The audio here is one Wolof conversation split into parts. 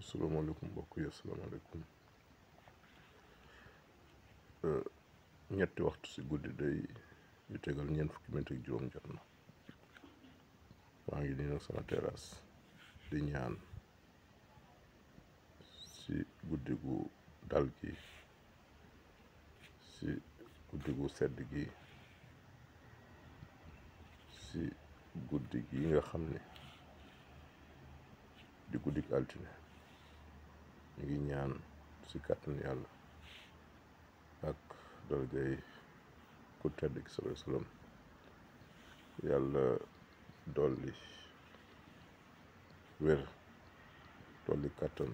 asalaamaaleykum mbokk yi asalaamaaleykum. ñetti waxtu si guddi day yu tegal ñeent fukki minit ak juróom jot na. maa ngi nii nag sama terrasse di ñaan si guddi gu dal gi, si guddi gu sedd gi, si guddi gi nga xam ne di guddi altine. ñu ngi ñaan si kàttan yàlla ak darajay ku tedd ki sallallahu alayhi wa sallam yàlla dolli wér, dolli kàttan,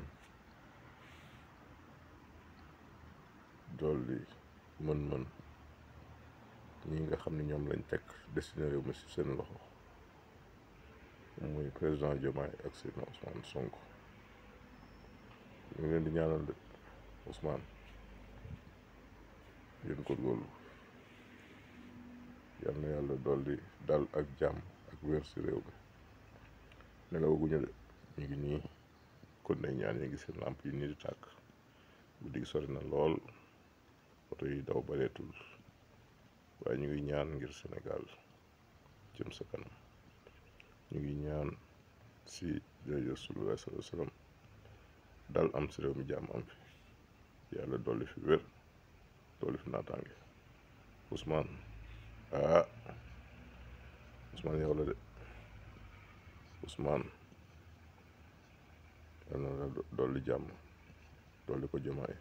dolli mën-mën ñi nga xam ne ñoom lañ teg destiné réew mi si seen loxo, muy président Diomaye ak Seydina Ousmane Sonko. ñu ngi leen di ñaanal de Ousmane, yéen góorgóorlu, yal na yàlla dolli dal ak jàmm ak wér si réew mi. nelawaguñu de, ñu ngi nii kon ne ñaan yi ngi seen làmp yi nii di tàkk. guddi gi sori na lool, oto yi daw bareetul, waaye ñu ngi ñaan ngir Sénégal jëm sa kanam. ñu ngi ñaan si jërëjëf Rasulullah sallallahu alayhi wa sallam dal am si réew mi, jàmm am fi, yàlla dolli fi wér, dolli fi naataange. Ousmane Ousmane yow la de Ousmane, yàlla na la dolli jàmm, dolli ko Diomaye.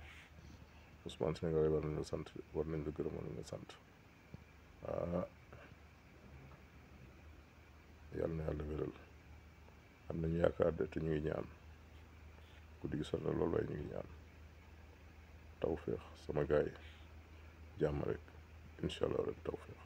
Ousmane Sénégal war nañ la sant, war nañ la gërëm, war nañ la sant. yàlla na yàlla wéral. am nañu yaakaar de te ñu ngi ñaan. guddi gi sonn na loolu waaye ñu ngi ñaan tawféex sama gaay yi, jàmm rek incha allah rek tawféex.